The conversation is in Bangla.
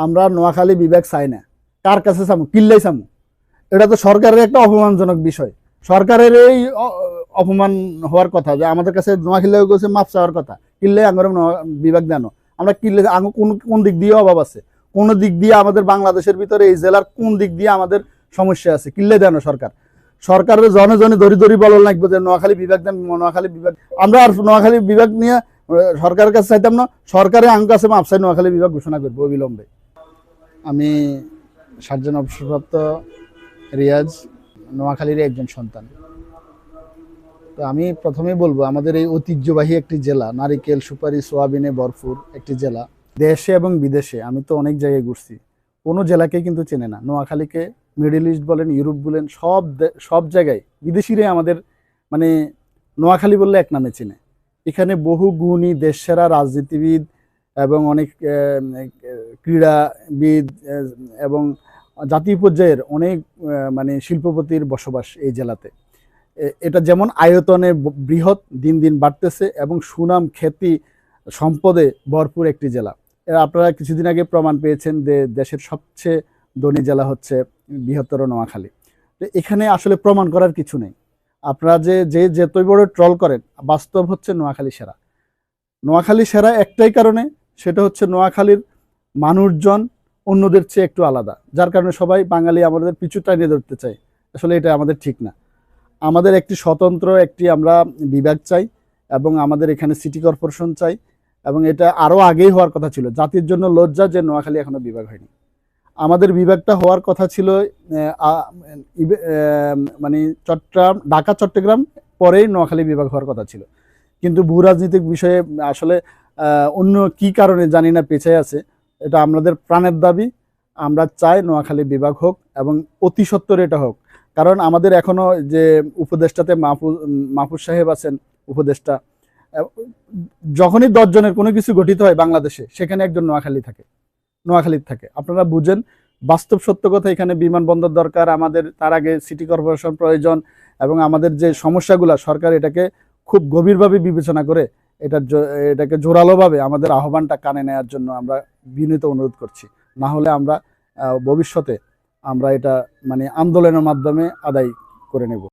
আমরা নোয়াখালী বিভাগ চাই না। কার কাছে চামু? কিল্লাই চামু। এটা তো সরকারের একটা অপমানজনক বিষয়। সরকারের এই অপমান হওয়ার কথা যে আমাদের কাছে নোয়াখালী কাছে মাপ চাওয়ার কথা, কিল্লাই আঙ্গর বিভাগ দেন। আমরা কিল্লে কোন কোন দিক দিয়ে অভাব আছে, কোন দিক দিয়ে আমাদের বাংলাদেশের ভিতরে এই জেলার কোন দিক দিয়ে আমাদের সমস্যা আছে, কিল্লে দেন সরকার। সরকারের জনে জনে দড়ি দড়ি বল লাগবে যে নোয়াখালী বিভাগ দেন, নোয়াখালী বিভাগ। আমরা আর নোয়াখালী বিভাগ নিয়ে সরকারের কাছে চাইতাম না, সরকারের আঙ্গ কাছে মাপসাই নোয়াখালী বিভাগ ঘোষণা করবো অবিলম্বে। আমি সার্জন অবসরপ্রাপ্ত রিয়াজ, নোয়াখালীর একজন সন্তান। তো আমি প্রথমেই বলবো, আমাদের এই ঐতিহ্যবাহী একটি জেলা, নারিকেল সুপারি সোয়াবিনে ভরপুর একটি জেলা। দেশে এবং বিদেশে আমি তো অনেক জায়গায় ঘুরছি, কোনো জেলাকে কিন্তু চেনে না। নোয়াখালীকে মিডল ইস্ট বলেন, ইউরোপ বলেন, সব জায়গায় বিদেশিরাই আমাদের মানে নোয়াখালী বললে এক নামে চেনে। এখানে বহু গুণী দেশসেরা রাজনীতিবিদ এবং অনেক ক্রীড়াবিদ এবং জাতীয় পর্যায়ের অনেক মানে শিল্পপতির বসবাস এই জেলাতে। এটা যেমন আয়তনে বৃহৎ, দিন দিন বাড়তেছে এবং সুনাম খ্যাতি সম্পদে ভরপুর একটি জেলা। আপনারা কিছুদিন আগে প্রমাণ পেয়েছেন যে দেশের সবচেয়ে ধনী জেলা হচ্ছে বৃহত্তর নোয়াখালী। তো এখানে আসলে প্রমাণ করার কিছু নেই। আপনারা যতই বড় ট্রল করেন, বাস্তব হচ্ছে নোয়াখালী সেরা। নোয়াখালী সেরা একটাই কারণে, সেটা হচ্ছে নোয়াখালীর মানুষজন অন্যদের চেয়ে একটু আলাদা, যার কারণে সবাই বাঙালি আমাদের পিছু টানিয়ে ধরতে চায়। আসলে এটা আমাদের ঠিক না। আমাদের একটি স্বতন্ত্র আমরা বিভাগ চাই এবং আমাদের এখানে সিটি কর্পোরেশন চাই, এবং এটা আরও আগেই হওয়ার কথা ছিল। জাতির জন্য লজ্জা যে নোয়াখালী এখনো বিভাগ হয়নি। আমাদের বিভাগটা হওয়ার কথা ছিল মানে ঢাকা চট্টগ্রাম পরেই নোয়াখালী বিভাগ হওয়ার কথা ছিল, কিন্তু ভূ রাজনৈতিক বিষয়ে আসলে অন্য কি কারণে জানি না পেছায় আছে। এটা আমাদের প্রাণের দাবি। আমরা চাই নোয়াখালী বিভাগ হোক এবং অতি সত্বর এটা হোক। কারণ আমাদের এখনো যে উপদেষ্টাতে মাহফুজ সাহেব আছেন উপদেষ্টা, যখনই 10 জনের কোনো কিছু গঠিত হয় বাংলাদেশে, সেখানে একজন নোয়াখালীর থাকে। আপনারা বুঝেন, বাস্তব সত্য কথা। এখানে বিমানবন্দর দরকার আমাদের, তার আগে সিটি কর্পোরেশন প্রয়োজন, এবং আমাদের যে সমস্যাগুলো সরকার এটাকে খুব গভীরভাবে বিবেচনা করে এটাকে জোরালোভাবে আমাদের আহ্বানটা কানে নেওয়ার জন্য আমরা বিনীত অনুরোধ করছি। না হলে আমরা ভবিষ্যতে এটা মানে আন্দোলনের মাধ্যমে আদায় করে নেব।